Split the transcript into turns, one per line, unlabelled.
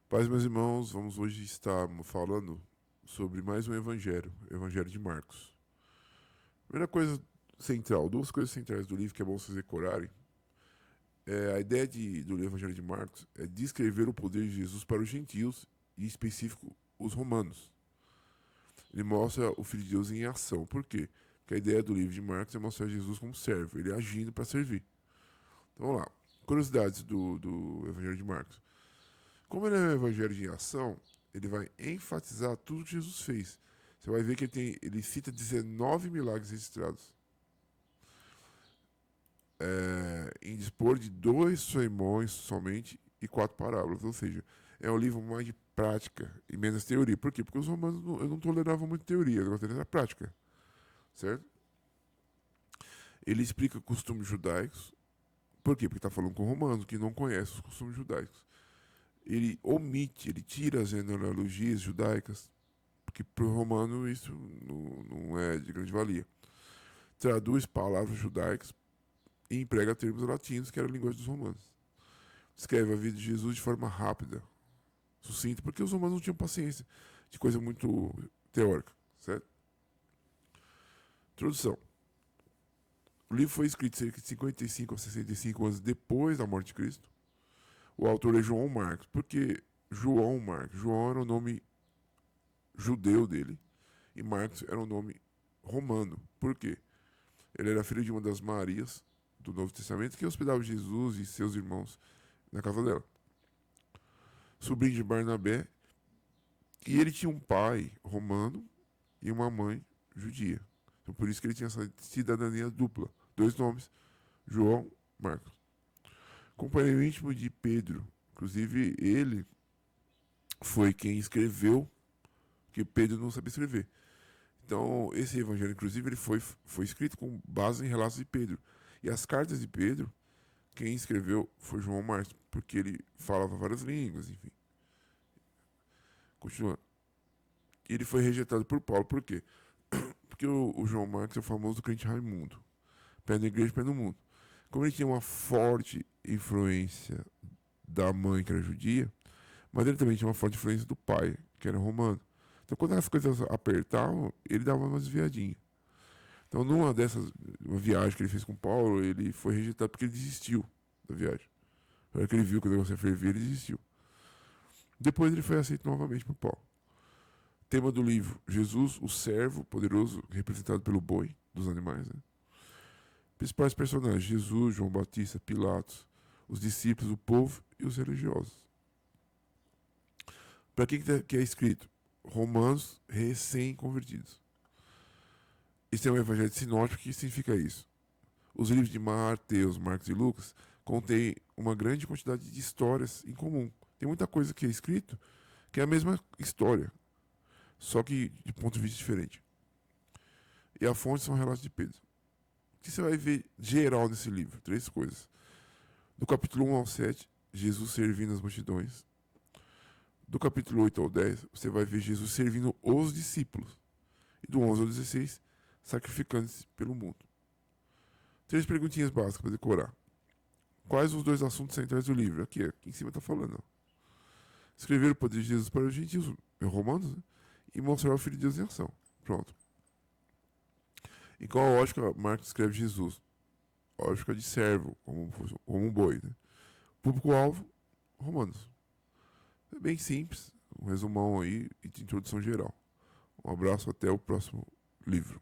Paz, meus irmãos, vamos hoje estar falando sobre mais um evangelho, o Evangelho de Marcos. Primeira coisa central, duas coisas centrais do livro que é bom vocês decorarem. A ideia do Evangelho de Marcos é descrever o poder de Jesus para os gentios, e em específico os romanos. Ele mostra o Filho de Deus em ação. Por quê? Porque a ideia do livro de Marcos é mostrar Jesus como servo, ele agindo para servir. Então vamos lá. Curiosidades do Evangelho de Marcos. Como ele é um evangelho de ação, ele vai enfatizar tudo que Jesus fez. Você vai ver que ele cita 19 milagres registrados. Em dispor de 2 sermões somente e 4 parábolas. Ou seja, é um livro mais de prática e menos teoria. Por quê? Porque os romanos não toleravam muito teoria, eles gostavam da prática. Certo? Ele explica costumes judaicos. Por quê? Porque está falando com romanos que não conhecem os costumes judaicos. Ele omite, ele tira as genealogias judaicas, porque para o romano isso não é de grande valia. Traduz palavras judaicas e emprega termos latinos, que era a linguagem dos romanos. Escreve a vida de Jesus de forma rápida, sucinta, porque os romanos não tinham paciência de coisa muito teórica, certo? Introdução. O livro foi escrito cerca de 55 a 65 anos depois da morte de Cristo. O autor é João Marcos. Por que João Marcos? João era o nome judeu dele e Marcos era um nome romano. Por quê? Ele era filho de uma das Marias do Novo Testamento que hospedava Jesus e seus irmãos na casa dela. Sobrinho de Barnabé, e ele tinha um pai romano e uma mãe judia. Então por isso que ele tinha essa cidadania dupla. 2 nomes, João, Marcos. Companheiro íntimo de Pedro. Inclusive ele foi quem escreveu, que Pedro não sabia escrever. Então, esse evangelho, inclusive, ele foi escrito com base em relatos de Pedro. E as cartas de Pedro, quem escreveu foi João Marcos, porque ele falava várias línguas, enfim. Continuando. Ele foi rejeitado por Paulo, por quê? Porque o João Marcos é o famoso crente Raimundo. Pé na igreja, pé no mundo. Como ele tinha uma forte influência da mãe, que era judia, mas ele também tinha uma forte influência do pai, que era romano. Então, quando as coisas apertavam, ele dava uma desviadinha. Então, numa dessas uma viagem que ele fez com Paulo, ele foi rejeitado porque ele desistiu da viagem. Na hora que ele viu que o negócio ia ferver, ele desistiu. Depois ele foi aceito novamente por Paulo. Tema do livro: Jesus, o servo poderoso, representado pelo boi dos animais. Né? Principais personagens: Jesus, João Batista, Pilatos, os discípulos, o povo e os religiosos. Para que é escrito? Romanos recém-convertidos. Esse é um evangelho sinótico. O que significa isso? Os livros de Mateus, Marcos e Lucas contêm uma grande quantidade de histórias em comum. Tem muita coisa que é escrito que é a mesma história, só que de ponto de vista diferente. E a fonte são relatos de Pedro. O que você vai ver geral nesse livro? 3 coisas. Do capítulo 1 ao 7, Jesus servindo as multidões. Do capítulo 8 ao 10, você vai ver Jesus servindo os discípulos. E do 11 ao 16, sacrificando-se pelo mundo. 3 perguntinhas básicas para decorar. Quais os 2 assuntos centrais do livro? Aqui em cima está falando. Ó. Escrever o poder de Jesus para os gentios romanos, né? E mostrar o Filho de Deus em ação. Pronto. Em qual lógica Marcos escreve Jesus? Lógica de servo, como um boi. Né? Público-alvo, romanos. É bem simples, um resumão aí de introdução geral. Um abraço, até o próximo livro.